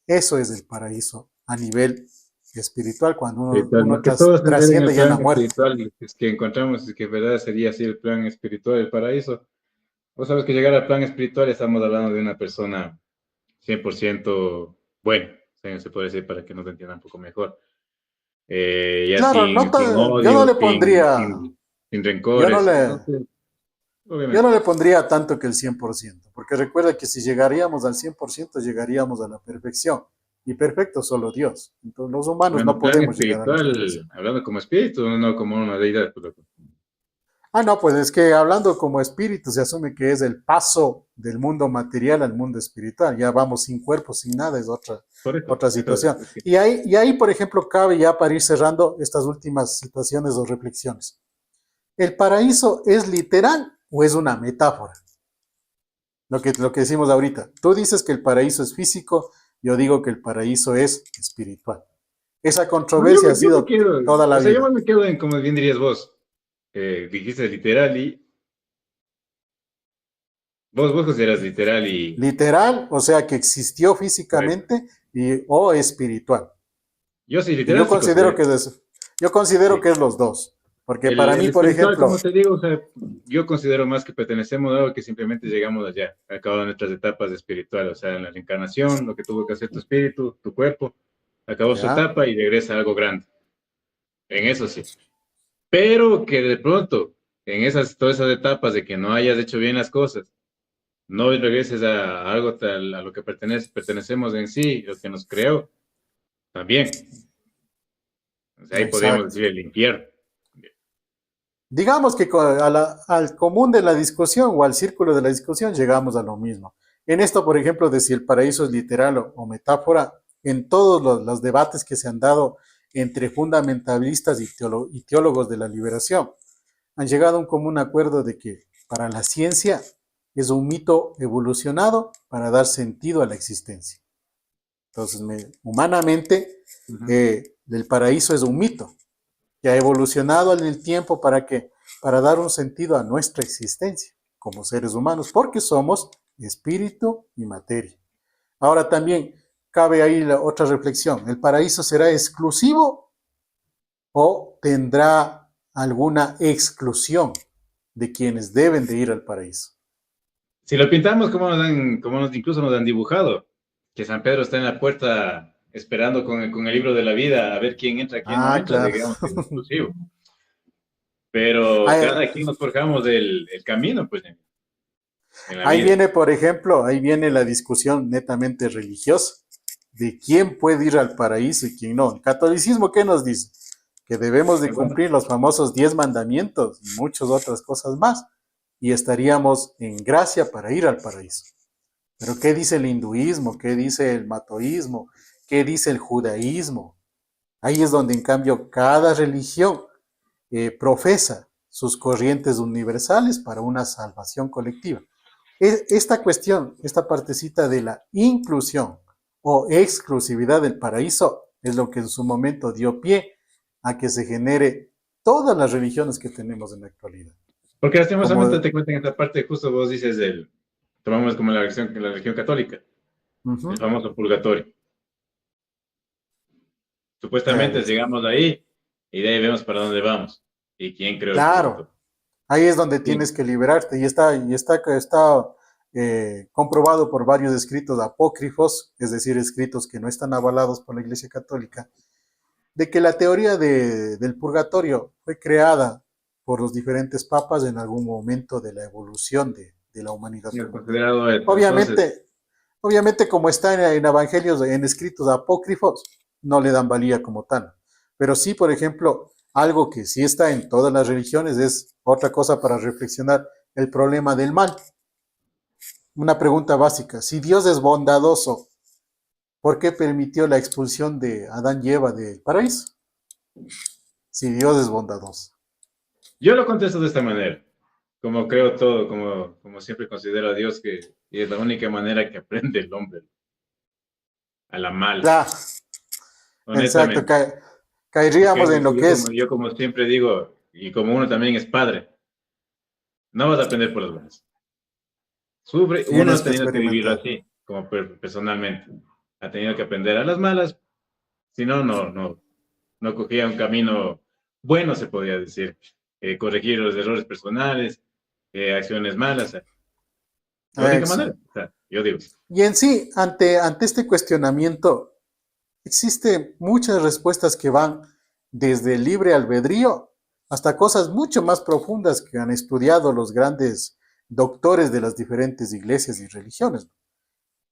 A: Eso es el paraíso a nivel espiritual, cuando
B: espiritual.
A: uno
B: Más que todo es en
A: trasciende
B: el
A: ya la
B: plan
A: muerte.
B: espiritual, es que encontramos, es que en verdad sería así el plan espiritual, el paraíso. Vos sabes que llegar al plan espiritual estamos hablando de una persona 100% bueno, se puede decir para que nos entienda un poco mejor. Ya
A: Claro, no
B: sin
A: yo no
B: odio,
A: le pondría,
B: sin
A: yo no
B: rencores.
A: le,
B: Entonces,
A: yo
B: obviamente.
A: no le pondría tanto que el 100%, porque recuerda que si llegaríamos al 100% llegaríamos a la perfección. Y perfecto solo Dios. Entonces los humanos no
B: Bueno, plan
A: podemos llegar a la
B: espiritual,
A: perfección.
B: hablando como espíritu, no como una deidad. Pues, loco.
A: Ah, no, pues es que hablando como espíritu se asume que es el paso del mundo material al mundo espiritual. Ya vamos sin cuerpo, sin nada, es
B: Por eso.
A: otra
B: Entonces,
A: situación. Y ahí, por ejemplo, cabe ya para ir cerrando estas últimas situaciones o reflexiones. ¿El paraíso es literal o es una metáfora? Lo que decimos ahorita. Tú dices que el paraíso es físico, yo digo que el paraíso es espiritual. Esa
B: no,
A: controversia ha
B: yo me
A: sido
B: quedo,
A: toda la
B: o sea, yo
A: vida.
B: me quedo en, como bien dirías vos, dijiste literal y vos consideras literal y
A: Literal, o sea, que existió
B: correcto.
A: físicamente o espiritual.
B: Yo sí,
A: Y yo
B: literal sí
A: considero
B: considero.
A: que es eso. Yo considero
B: Sí.
A: que es los dos. Porque para
B: El
A: mí, por
B: espiritual,
A: ejemplo,
B: como te digo, o sea, yo considero más que pertenecemos a algo que simplemente llegamos allá, a cada una de nuestras etapas espirituales, o sea, en la reencarnación, lo que tuvo que hacer tu espíritu, tu cuerpo, acabó su
A: ya,
B: etapa y regresa a algo grande. En eso sí. Pero que de pronto, en todas esas etapas de que no hayas hecho bien las cosas, no regreses a algo tal, a lo que pertenecemos en sí, lo que nos creó, también. O sea, ahí podríamos
A: exacto.
B: decir el infierno.
A: Digamos que al común de la discusión o al círculo de la discusión llegamos a lo mismo. En esto, por ejemplo, de si el paraíso es literal o metáfora, en todos los debates que se han dado entre fundamentalistas y teólogos de la liberación, han llegado a un común acuerdo de que para la ciencia es un mito evolucionado para dar sentido a la existencia. Entonces, humanamente,
B: Ujú.
A: el paraíso es un mito que ha evolucionado en el tiempo para que para dar un sentido a nuestra existencia como seres humanos, porque somos espíritu y materia. Ahora también cabe ahí la otra reflexión. ¿El paraíso será exclusivo o tendrá alguna exclusión de quienes deben de ir al paraíso?
B: Si lo pintamos como incluso nos han dibujado, que San Pedro está en la puerta esperando con el libro de la vida a ver quién entra, quién no
A: Ah,
B: entra,
A: claro.
B: digamos que es exclusivo. Pero
A: Ahí,
B: cada quien nos forjamos el camino, pues, en la
A: ahí
B: vida.
A: viene, por ejemplo, ahí viene la discusión netamente religiosa de quién puede ir al paraíso y quién no. El catolicismo, ¿qué nos dice? Que debemos de
B: Bueno,
A: cumplir los famosos 10 mandamientos y muchas otras cosas más, y estaríamos en gracia para ir al paraíso. Pero ¿qué dice el hinduismo? ¿Qué dice el matoísmo? ¿Qué dice el judaísmo? Ahí es donde en cambio cada religión profesa sus corrientes universales para una salvación colectiva. Esta cuestión, esta partecita de la inclusión o exclusividad del paraíso es lo que en su momento dio pie a que se genere todas las religiones que tenemos en la actualidad.
B: porque lastimosamente
A: Como,
B: te cuento en esta parte, justo vos dices tomamos como la religión católica, el
A: uh-huh,
B: famoso purgatorio. Supuestamente
A: eh,
B: llegamos ahí y de ahí vemos para dónde vamos y quién creó el
A: claro,
B: purgatorio.
A: ahí es donde
B: ¿Quién?
A: tienes que liberarte y está comprobado por varios escritos apócrifos, es decir, escritos que no están avalados por la Iglesia Católica, de que la teoría del purgatorio fue creada por los diferentes papas en algún momento de la evolución de la humanidad
B: Es
A: como tal.
B: considerado esto. Entonces,
A: Obviamente, Obviamente, como está en evangelios, en escritos apócrifos, no le dan valía como tal. Pero sí, por ejemplo, algo que sí está en todas las religiones es otra cosa para reflexionar, el problema del mal. Una pregunta básica, si Dios es bondadoso, ¿por qué permitió la expulsión de Adán y Eva del paraíso? Si Dios es bondadoso.
B: Yo lo contesto de esta manera, como creo todo, como siempre considero a Dios que es la única manera que aprende el hombre a la mala,
A: Ya, exacto,
B: honestamente.
A: caeríamos
B: Porque
A: en lo que es.
B: yo como siempre digo, y como uno también es padre, no vas a aprender por las buenas. Sufre, uno
A: Tienes
B: ha
A: que
B: tenido que vivirlo
A: experimentar.
B: así, como personalmente. Ha tenido que aprender a las malas, si no, no cogía un camino bueno, se podría decir. Corregir los errores personales, acciones malas. La única manera,
A: Exacto.
B: o sea, yo digo.
A: Y en sí, ante este cuestionamiento, existen muchas respuestas que van desde el libre albedrío hasta cosas mucho más profundas que han estudiado los grandes doctores de las diferentes iglesias y religiones.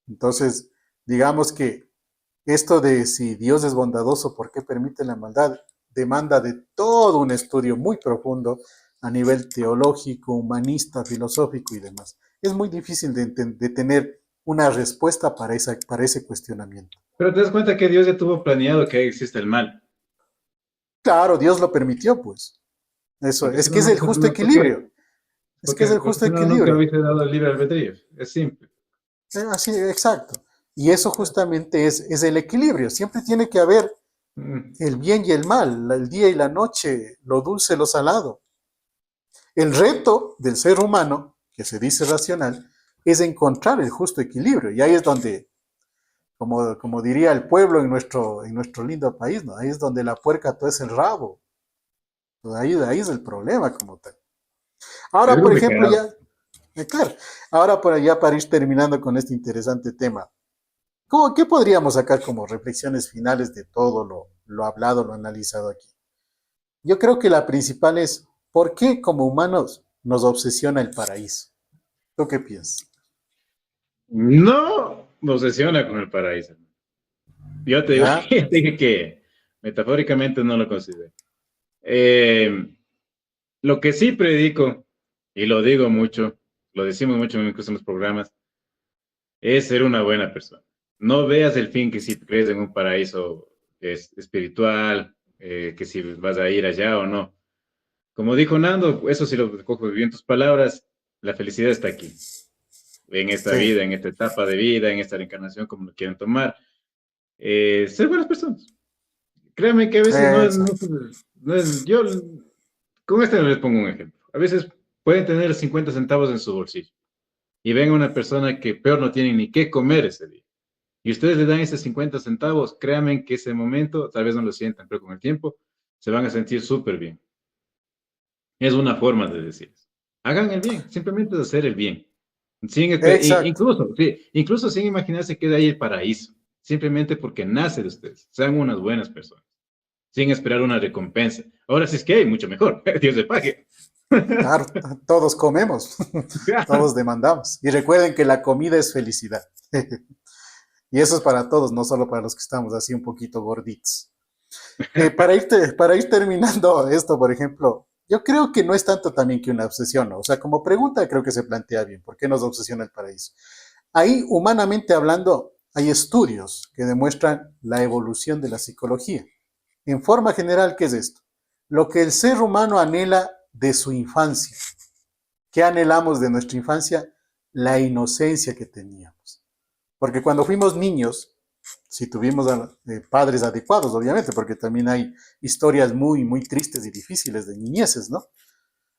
A: Entonces, digamos que esto de si Dios es bondadoso, ¿por qué permite la maldad? Demanda de todo un estudio muy profundo a nivel teológico, humanista, filosófico y demás. Es muy difícil de tener una respuesta para ese cuestionamiento.
B: Pero te das cuenta que Dios ya tuvo planeado que existe el mal.
A: Claro, Dios lo permitió, pues. Eso,
B: Porque
A: es
B: si
A: que
B: no,
A: es el justo equilibrio. Es que es el
B: porque
A: justo
B: si no, nunca
A: equilibrio.
B: hubiese dado el libre albedrío. Es simple.
A: Así, exacto. Y eso justamente es el equilibrio. Siempre tiene que haber
B: Mm.
A: el bien y el mal, el día y la noche, lo dulce y lo salado. El reto del ser humano, que se dice racional, es encontrar el justo equilibrio. Y ahí es donde, como diría el pueblo en nuestro lindo país, ¿no? Ahí es donde la puerca todo es el rabo. Pues ahí es el problema como tal.
B: Es
A: Ahora, por ejemplo,
B: complicado.
A: ya, claro, ahora por allá para ir terminando con este interesante tema, ¿qué podríamos sacar como reflexiones finales de todo lo hablado, lo analizado aquí? Yo creo que la principal es, ¿por qué como humanos nos obsesiona el paraíso? ¿Tú qué piensas?
B: No me obsesiona con el paraíso. Yo te digo,
A: ¿Ya?
B: te dije que metafóricamente no lo considero. Eh, lo que sí predico, y lo digo mucho, lo decimos mucho incluso en los programas, es ser una buena persona. No veas el fin que si crees en un paraíso espiritual, que si vas a ir allá o no. Como dijo Nando, eso sí lo cojo bien tus palabras, la felicidad está aquí, en esta
A: Sí,
B: vida, en esta etapa de vida, en esta reencarnación, como lo quieran tomar. Ser buenas personas. Créanme que a veces
A: exacto.
B: no es, yo con este les pongo un ejemplo. A veces pueden tener 50 centavos en su bolsillo y ven a una persona que peor no tiene ni qué comer ese día. Y ustedes le dan esos 50 centavos, créanme que ese momento, tal vez no lo sientan, pero con el tiempo se van a sentir súper bien. Es una forma de decir. Hagan el bien, simplemente es hacer el bien.
A: Exacto.
B: Incluso, sí, incluso sin imaginarse que de ahí el paraíso. Simplemente porque nace de ustedes. Sean unas buenas personas. Sin esperar una recompensa. Ahora sí es que hay, mucho mejor. Dios le pague.
A: Claro, todos comemos, todos demandamos. Y recuerden que la comida es felicidad. Y eso es para todos, no solo para los que estamos así un poquito gorditos. Para ir terminando esto, por ejemplo, yo creo que no es tanto también que una obsesión, ¿no? O sea, como pregunta creo que se plantea bien, ¿por qué nos obsesiona el paraíso? Ahí, humanamente hablando, hay estudios que demuestran la evolución de la psicología. En forma general, ¿qué es esto? Lo que el ser humano anhela de su infancia. ¿Qué anhelamos de nuestra infancia? La inocencia que teníamos. Porque cuando fuimos niños, si tuvimos padres adecuados, obviamente, porque también hay historias muy, muy tristes y difíciles de niñeces, ¿no?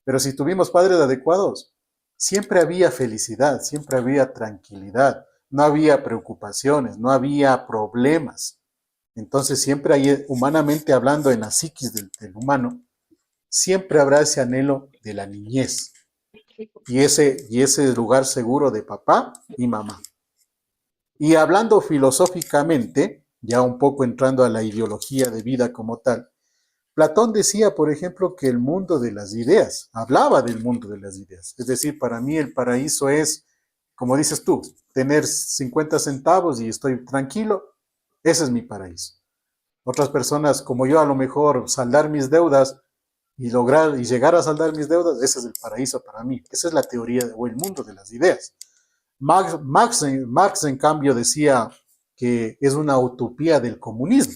A: Pero si tuvimos padres adecuados, siempre había felicidad, siempre había tranquilidad, no había preocupaciones, no había problemas. Entonces siempre hay, humanamente hablando, en la psiquis del humano, siempre habrá ese anhelo de la niñez y ese lugar seguro de papá y mamá. Y hablando filosóficamente, ya un poco entrando a la ideología de vida como tal, Platón decía, por ejemplo, que el mundo de las ideas, hablaba del mundo de las ideas. Es decir, para mí el paraíso es como dices tú, tener 50 centavos y estoy tranquilo, ese es mi paraíso. Otras personas como yo, a lo mejor saldar mis deudas y lograr y llegar a saldar mis deudas, ese es el paraíso para mí. Esa es la teoría o el mundo de las ideas. Marx, en cambio, decía que es una utopía del comunismo.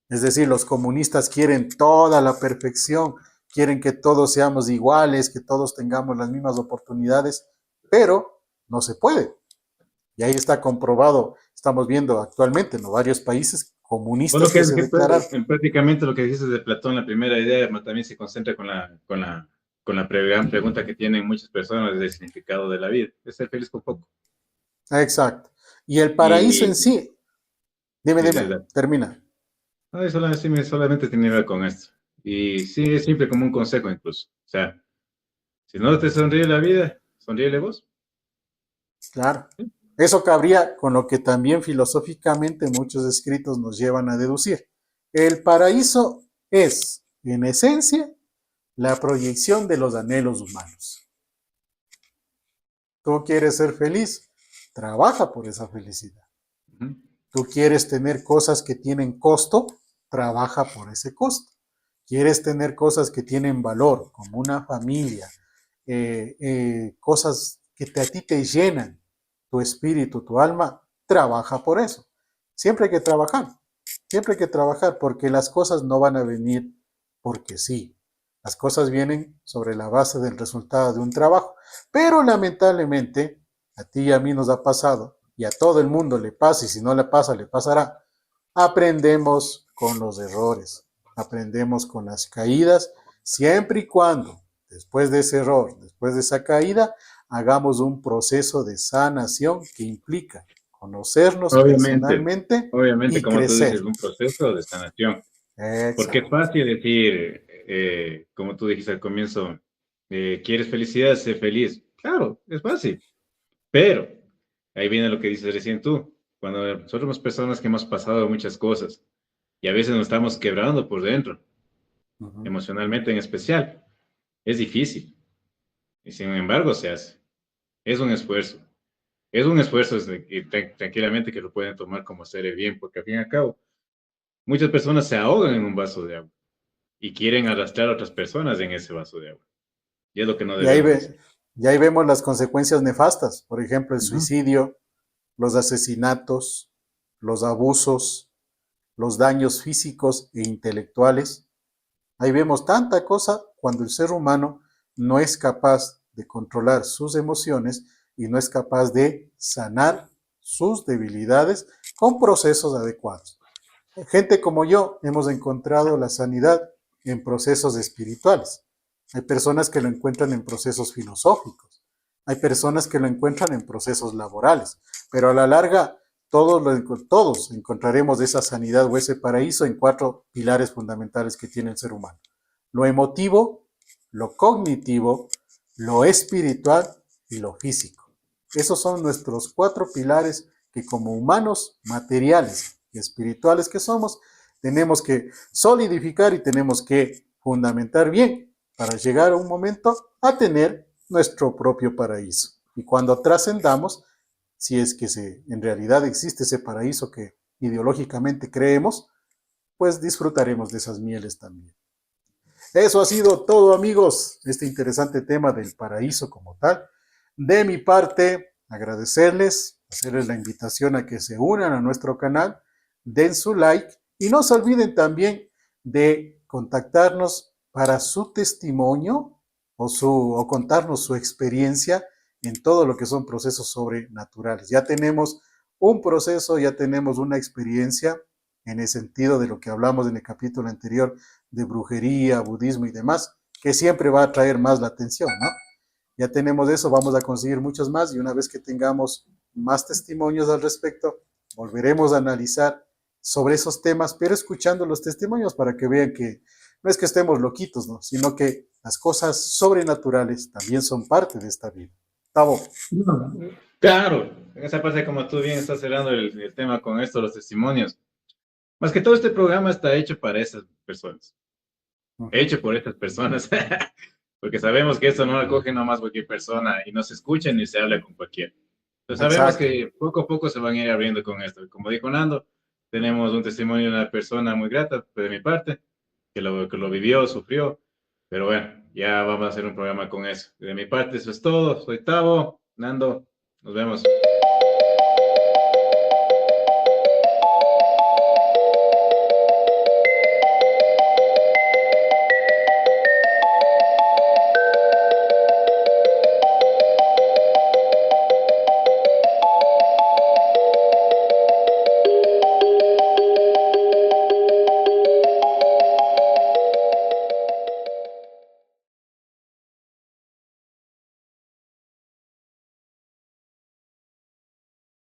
A: Es decir, los comunistas quieren toda la perfección, quieren que todos seamos iguales, que todos tengamos las mismas oportunidades, pero no se puede. Y ahí está comprobado, estamos viendo actualmente en varios países
B: Bueno,
A: comunistas que se declaran.
B: prácticamente lo que dices de Platón, la primera idea también se concentra con la gran pregunta que tienen muchas personas del significado de la vida. Es ser feliz con poco.
A: Exacto. Y el paraíso en
B: Y
A: sí, dime,
B: sí,
A: dime, termina.
B: no, solamente tiene que ver con esto. Y sí, es simple como un consejo incluso. O sea, si no te sonríe la vida, sonríele vos.
A: Claro. Eso cabría con lo que también filosóficamente muchos escritos nos llevan a deducir. El paraíso es, en esencia, la proyección de los anhelos humanos. Tú quieres ser feliz, trabaja por esa felicidad.
B: Ujú.
A: Tú quieres tener cosas que tienen costo, trabaja por ese costo. Quieres tener cosas que tienen valor, como una familia, cosas que a ti te llenan tu espíritu, tu alma, trabaja por eso. Siempre hay que trabajar, siempre hay que trabajar porque las cosas no van a venir porque sí. Las cosas vienen sobre la base del resultado de un trabajo. Pero lamentablemente, a ti y a mí nos ha pasado, y a todo el mundo le pasa, y si no le pasa, le pasará. Aprendemos con los errores, aprendemos con las caídas, siempre y cuando, después de ese error, después de esa caída, hagamos un proceso de sanación que implica conocernos
B: Obviamente,
A: personalmente
B: obviamente,
A: y
B: como tú dices,
A: crecer.
B: un proceso de sanación. Porque es
A: Exacto.
B: fácil decir, como tú dijiste al comienzo, ¿quieres felicidad? Sé feliz. Claro, es fácil. Pero ahí viene lo que dices recién tú. Cuando nosotros somos personas que hemos pasado muchas cosas y a veces nos estamos quebrando por dentro,
A: Uh -huh.
B: emocionalmente en especial, es difícil. Y sin embargo se hace. Es un esfuerzo. Es un esfuerzo tranquilamente que lo pueden tomar como hacer bien, porque al fin y al cabo, muchas personas se ahogan en un vaso de agua y quieren arrastrar a otras personas en ese vaso de agua. Y es lo que no
A: Y ahí,
B: debemos hacer.
A: y ahí vemos las consecuencias nefastas, por ejemplo, el
B: Ujú.
A: suicidio, los asesinatos, los abusos, los daños físicos e intelectuales. Ahí vemos tanta cosa cuando el ser humano no es capaz de controlar sus emociones y no es capaz de sanar sus debilidades con procesos adecuados. Gente como yo hemos encontrado la sanidad en procesos espirituales. Hay personas que lo encuentran en procesos filosóficos. Hay personas que lo encuentran en procesos laborales. Pero a la larga, todos encontraremos esa sanidad o ese paraíso en 4 pilares fundamentales que tiene el ser humano. Lo emotivo, lo cognitivo, lo espiritual y lo físico. Esos son nuestros 4 pilares que como humanos materiales y espirituales que somos, tenemos que solidificar y tenemos que fundamentar bien para llegar a un momento a tener nuestro propio paraíso. Y cuando trascendamos, si es que en realidad existe ese paraíso que ideológicamente creemos, pues disfrutaremos de esas mieles también. Eso ha sido todo, amigos, este interesante tema del paraíso como tal. De mi parte, agradecerles, hacerles la invitación a que se unan a nuestro canal, den su like y no se olviden también de contactarnos para su testimonio o contarnos su experiencia en todo lo que son procesos sobrenaturales. Ya tenemos un proceso, ya tenemos una experiencia en el sentido de lo que hablamos en el capítulo anterior de brujería, budismo y demás, que siempre va a traer más la atención, ¿no? Ya tenemos eso, vamos a conseguir muchos más y una vez que tengamos más testimonios al respecto, volveremos a analizar sobre esos temas, pero escuchando los testimonios para que vean que no es que estemos loquitos, ¿no? Sino que las cosas sobrenaturales también son parte de esta vida. Tavo.
B: No. Claro, en esa parte como tú bien estás cerrando el tema con esto, los testimonios. Más que todo este programa está hecho para esas personas, hecho por estas personas, porque sabemos que esto no lo coge nomás cualquier persona y no se escucha ni se habla con cualquiera. Pues sabemos
A: Exacto.
B: que poco a poco se van a ir abriendo con esto. Como dijo Nando, tenemos un testimonio de una persona muy grata de mi parte, que lo vivió, sufrió, pero bueno, ya vamos a hacer un programa con eso. De mi parte, eso es todo. Soy Tavo, Nando, nos vemos.